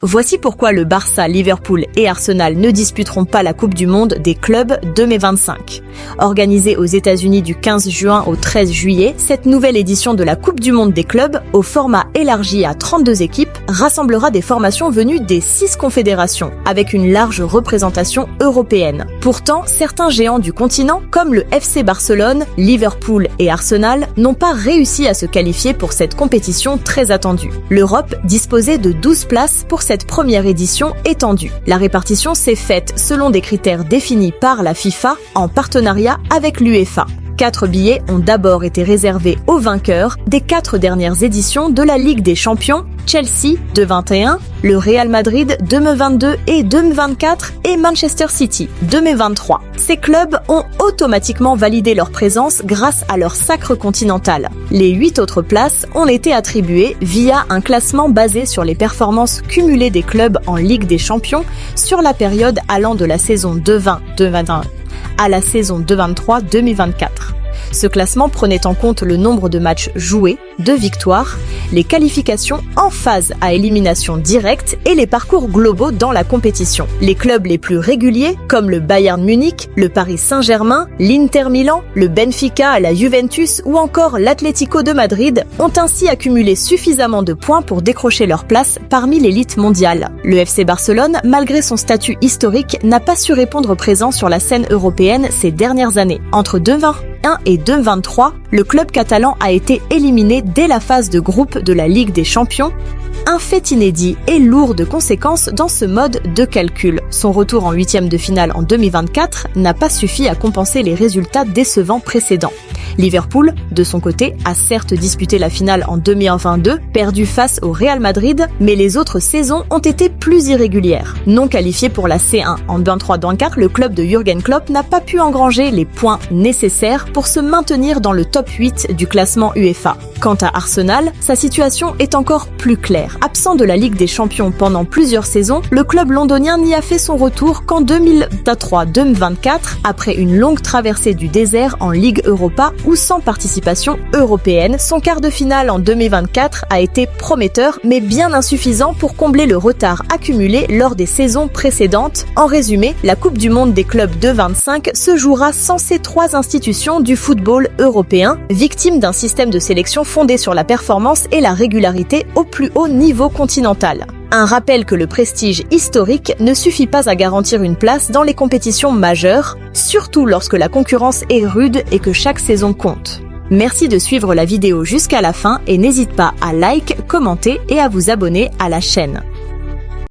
Voici pourquoi le Barça, Liverpool et Arsenal ne disputeront pas la Coupe du Monde des clubs 2025. Organisée aux États-Unis du 15 juin au 13 juillet, cette nouvelle édition de la Coupe du Monde des clubs, au format élargi à 32 équipes, rassemblera des formations venues des 6 confédérations, avec une large représentation européenne. Pourtant, certains géants du continent, comme le FC Barcelone, Liverpool et Arsenal, n'ont pas réussi à se qualifier pour cette compétition très attendue. L'Europe disposait de 12 places pour cette première édition étendue. La répartition s'est faite selon des critères définis par la FIFA en partenariat avec l'UEFA. 4 billets ont d'abord été réservés aux vainqueurs des 4 dernières éditions de la Ligue des Champions, Chelsea 2021, le Real Madrid 2022 et 2024 et Manchester City 2023. Ces clubs ont automatiquement validé leur présence grâce à leur sacre continental. Les 8 autres places ont été attribuées via un classement basé sur les performances cumulées des clubs en Ligue des Champions sur la période allant de la saison 2020-2021 à la saison 2023-2024. Ce classement prenait en compte le nombre de matchs joués, de victoires, les qualifications en phase à élimination directe et les parcours globaux dans la compétition. Les clubs les plus réguliers, comme le Bayern Munich, le Paris Saint-Germain, l'Inter Milan, le Benfica, la Juventus ou encore l'Atlético de Madrid, ont ainsi accumulé suffisamment de points pour décrocher leur place parmi l'élite mondiale. Le FC Barcelone, malgré son statut historique, n'a pas su répondre présent sur la scène européenne ces dernières années. Entre 2021 et 2023, le club catalan a été éliminé dès la phase de groupe de la Ligue des Champions, un fait inédit et lourd de conséquences dans ce mode de calcul. Son retour en 8e de finale en 2024 n'a pas suffi à compenser les résultats décevants précédents. Liverpool, de son côté, a certes disputé la finale en 2022, perdu face au Real Madrid, mais les autres saisons ont été plus irrégulières. Non qualifié pour la C1 en 2023-2024, le club de Jürgen Klopp n'a pas pu engranger les points nécessaires pour se maintenir dans le top 8 du classement UEFA. Quant à Arsenal, sa situation est encore plus claire. Absent de la Ligue des Champions pendant plusieurs saisons, le club londonien n'y a fait son retour qu'en 2023-2024, après une longue traversée du désert en Ligue Europa ou sans participation européenne. Son quart de finale en 2024 a été prometteur, mais bien insuffisant pour combler le retard accumulé lors des saisons précédentes. En résumé, la Coupe du Monde des clubs de 25 se jouera sans ces 3 institutions du football européen, victimes d'un système de sélection fondé sur la performance et la régularité au plus haut niveau continental. Un rappel que le prestige historique ne suffit pas à garantir une place dans les compétitions majeures, surtout lorsque la concurrence est rude et que chaque saison compte. Merci de suivre la vidéo jusqu'à la fin et n'hésite pas à like, commenter et à vous abonner à la chaîne.